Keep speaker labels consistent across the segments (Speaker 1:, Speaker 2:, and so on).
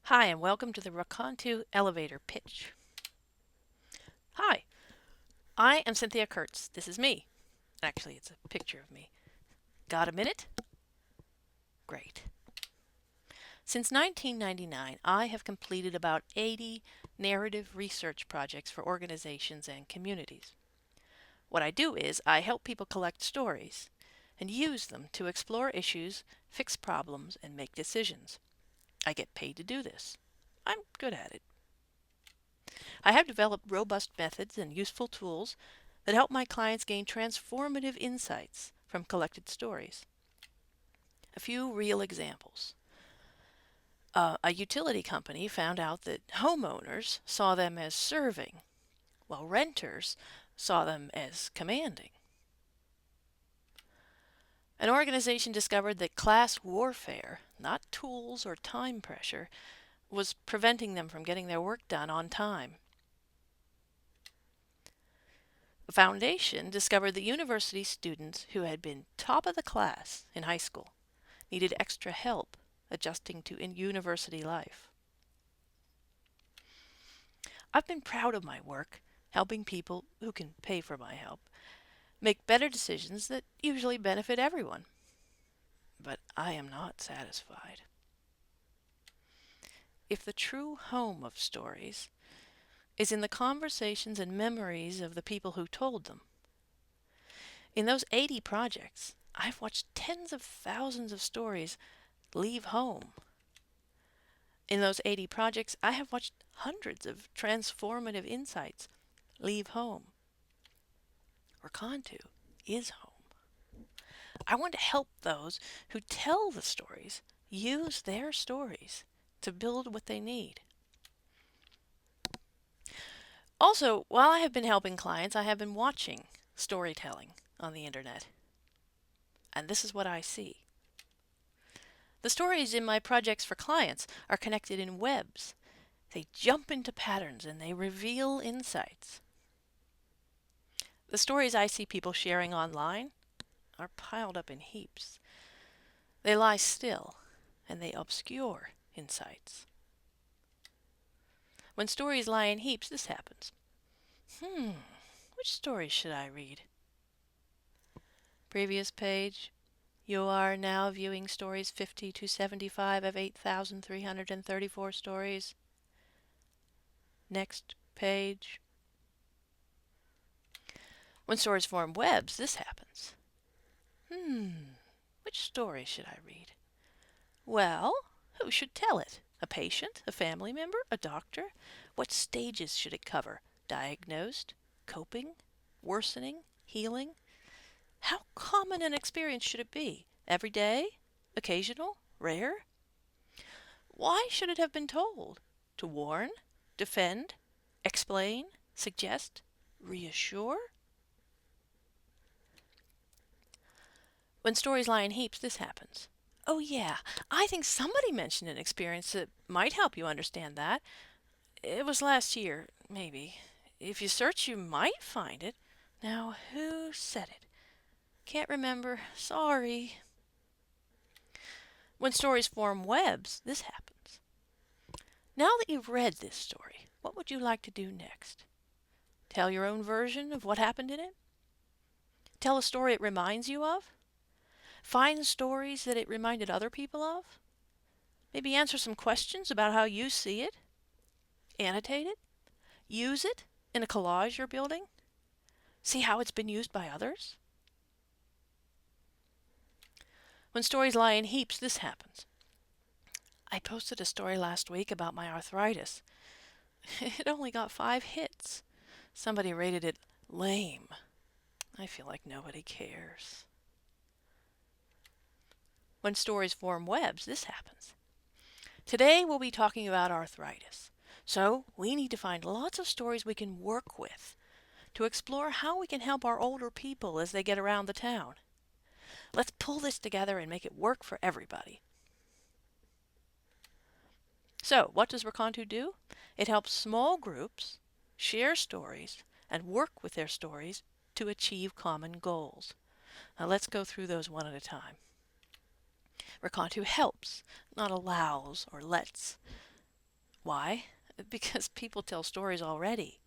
Speaker 1: Hi, and welcome to the Rakontu elevator pitch. Hi, I am Cynthia Kurtz. This is me. Actually, it's a picture of me. Got a minute? Great. Since 1999, I have completed about 80 narrative research projects for organizations and communities. What I do is I help people collect stories and use them to explore issues, fix problems, and make decisions. I get paid to do this. I'm good at it. I have developed robust methods and useful tools that help my clients gain transformative insights from collected stories. A few real examples. A utility company found out that homeowners saw them as serving, while renters saw them as commanding. An organization discovered that class warfare, not tools or time pressure, was preventing them from getting their work done on time. The foundation discovered that university students who had been top of the class in high school needed extra help adjusting to university life. I've been proud of my work, helping people who can pay for my help make better decisions that usually benefit everyone. But I am not satisfied. If the true home of stories is in the conversations and memories of the people who told them, in those 80 projects, I've watched tens of thousands of stories leave home. In those 80 projects, I have watched hundreds of transformative insights leave home. Rakontu is home. I want to help those who tell the stories use their stories to build what they need. Also, while I have been helping clients, I have been watching storytelling on the internet. And this is what I see. The stories in my projects for clients are connected in webs. They jump into patterns and they reveal insights. The stories I see people sharing online are piled up in heaps. They lie still and they obscure insights. When stories lie in heaps, this happens. Which stories should I read? Previous page. You are now viewing stories 50 to 75 of 8,334 stories. Next page. When stories form webs, this happens. Which story should I read? Well, who should tell it? A patient? A family member? A doctor? What stages should it cover? Diagnosed? Coping? Worsening? Healing? How common an experience should it be? Everyday? Occasional? Rare? Why should it have been told? To warn? Defend? Explain? Suggest? Reassure? When stories lie in heaps, this happens. Oh yeah, I think somebody mentioned an experience that might help you understand that. It was last year, maybe. If you search, you might find it. Now, who said it? Can't remember. Sorry. When stories form webs, this happens. Now that you've read this story, what would you like to do next? Tell your own version of what happened in it? Tell a story it reminds you of? Find stories that it reminded other people of? Maybe answer some questions about how you see it? Annotate it? Use it in a collage you're building? See how it's been used by others? When stories lie in heaps, this happens. I posted a story last week about my arthritis. It only got 5 hits. Somebody rated it lame. I feel like nobody cares. When stories form webs, this happens. Today we'll be talking about arthritis. So we need to find lots of stories we can work with to explore how we can help our older people as they get around the town. Let's pull this together and make it work for everybody. So, what does Rakontu do? It helps small groups share stories and work with their stories to achieve common goals. Now let's go through those one at a time. Rakontu helps, not allows or lets. Why? Because people tell stories already.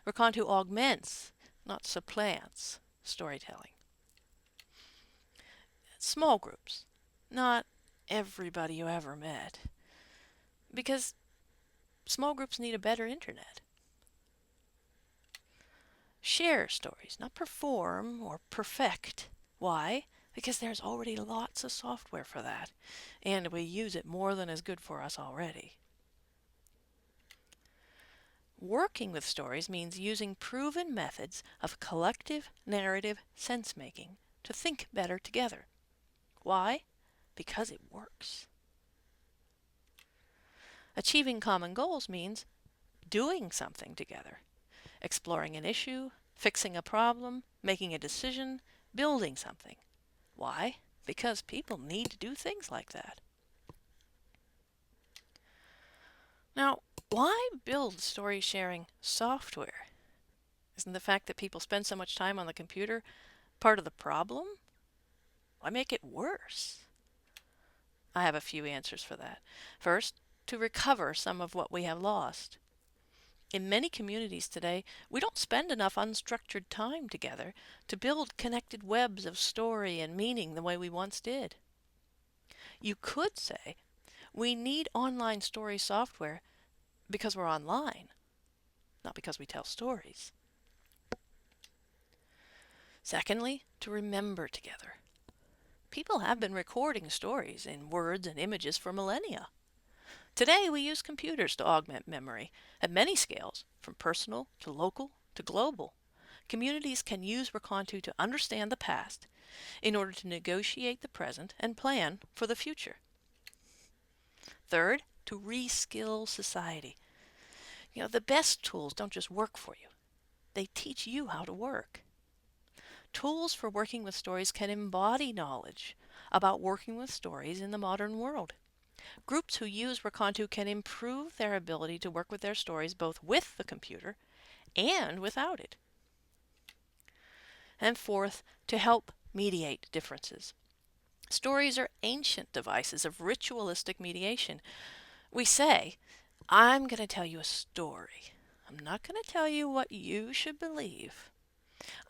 Speaker 1: Rakontu augments, not supplants, storytelling. Small groups, not everybody you ever met. Because small groups need a better internet. Share stories, not perform or perfect. Why? Because there's already lots of software for that, and we use it more than is good for us already. Working with stories means using proven methods of collective narrative sense-making to think better together. Why? Because it works. Achieving common goals means doing something together. Exploring an issue, fixing a problem, making a decision, building something. Why? Because people need to do things like that. Now, why build story sharing software? Isn't the fact that people spend so much time on the computer part of the problem? Why make it worse? I have a few answers for that. First, to recover some of what we have lost. In many communities today, we don't spend enough unstructured time together to build connected webs of story and meaning the way we once did. You could say we need online story software because we're online, not because we tell stories. Secondly, to remember together. People have been recording stories in words and images for millennia. Today, we use computers to augment memory at many scales, from personal to local to global. Communities can use Rakontu to understand the past in order to negotiate the present and plan for the future. Third, to reskill society. The best tools don't just work for you. They teach you how to work. Tools for working with stories can embody knowledge about working with stories in the modern world. Groups who use Rakontu can improve their ability to work with their stories both with the computer and without it. And fourth, to help mediate differences. Stories are ancient devices of ritualistic mediation. We say, I'm going to tell you a story. I'm not going to tell you what you should believe.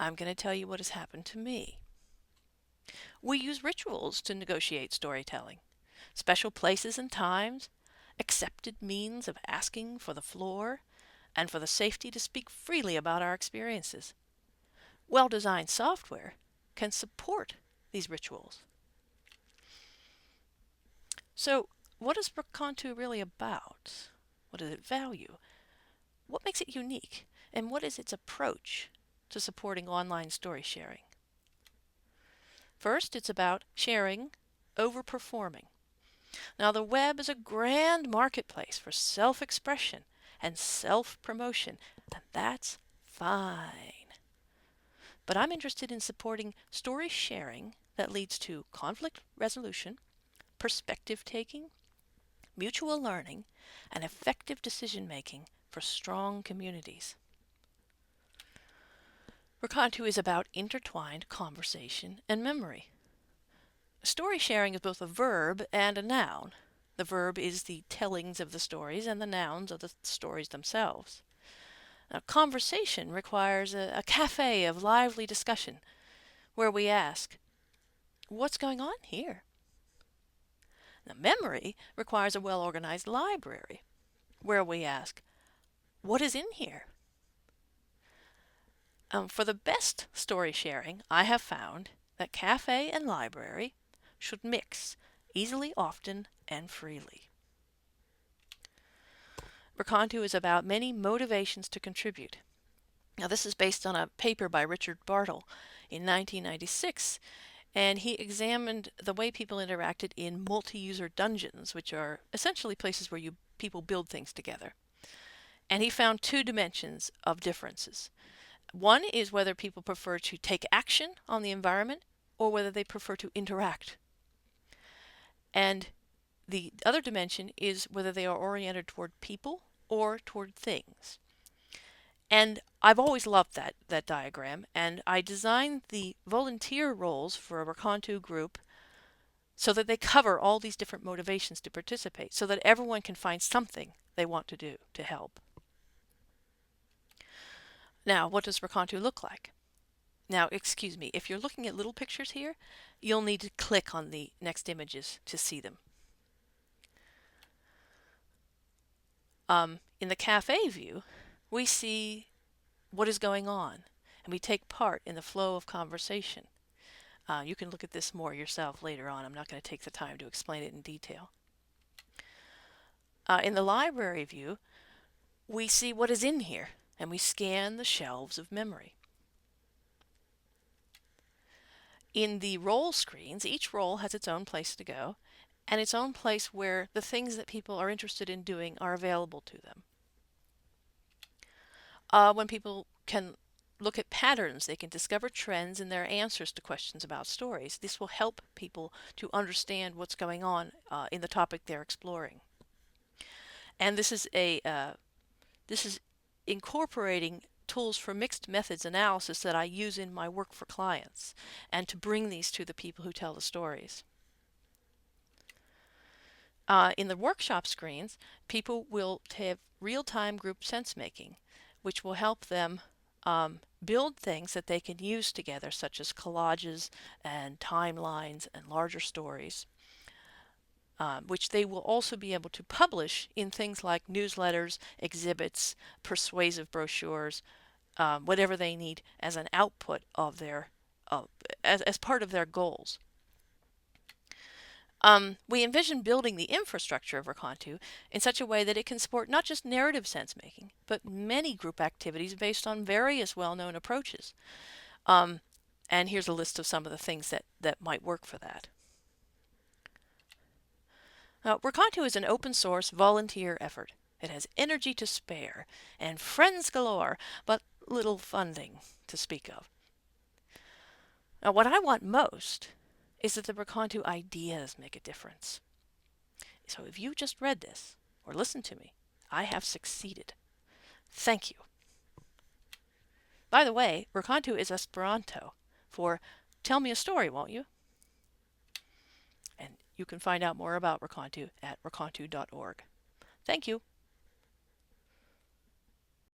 Speaker 1: I'm going to tell you what has happened to me. We use rituals to negotiate storytelling. Special places and times, accepted means of asking for the floor, and for the safety to speak freely about our experiences. Well-designed software can support these rituals. So, what is Rakontu really about? What does it value? What makes it unique? And what is its approach to supporting online story sharing? First, it's about sharing over performing. Now, the web is a grand marketplace for self-expression and self-promotion, and that's fine. But I'm interested in supporting story sharing that leads to conflict resolution, perspective taking, mutual learning, and effective decision making for strong communities. Rakontu is about intertwined conversation and memory. Story sharing is both a verb and a noun. The verb is the tellings of the stories, and the nouns are the stories themselves. Now, conversation requires a cafe of lively discussion where we ask, what's going on here? Now, memory requires a well-organized library where we ask, what is in here? For the best story sharing, I have found that cafe and library should mix easily, often, and freely. Rakontu is about many motivations to contribute. Now, this is based on a paper by Richard Bartle in 1996, and he examined the way people interacted in multi-user dungeons, which are essentially places where people build things together. And he found two dimensions of differences. One is whether people prefer to take action on the environment or whether they prefer to interact. And the other dimension is whether they are oriented toward people or toward things. And I've always loved that diagram, and I designed the volunteer roles for a Rakontu group so that they cover all these different motivations to participate, so that everyone can find something they want to do to help. Now, what does Rakontu look like? Now, excuse me, if you're looking at little pictures here, you'll need to click on the next images to see them. In the cafe view, we see what is going on, and we take part in the flow of conversation. You can look at this more yourself later on. I'm not going to take the time to explain it in detail. In the library view, we see what is in here, and we scan the shelves of memory. In the role screens, each role has its own place to go, and its own place where the things that people are interested in doing are available to them. When people can look at patterns, they can discover trends in their answers to questions about stories. This will help people to understand what's going on in the topic they're exploring. And this is incorporating tools for mixed methods analysis that I use in my work for clients, and to bring these to the people who tell the stories. In the workshop screens, people will have real-time group sense-making, which will help them build things that they can use together, such as collages and timelines and larger stories, which they will also be able to publish in things like newsletters, exhibits, persuasive brochures, whatever they need as an output of their, as part of their goals. We envision building the infrastructure of Rakontu in such a way that it can support not just narrative sense-making, but many group activities based on various well-known approaches. And here's a list of some of the things that might work for that. Now, Rakontu is an open-source volunteer effort. It has energy to spare and friends galore, but little funding to speak of. Now, what I want most is that the Rakontu ideas make a difference. So if you just read this or listened to me, I have succeeded. Thank you. By the way, Rakontu is Esperanto for tell me a story, won't you? And you can find out more about Rakontu at rakontu.org. Thank you.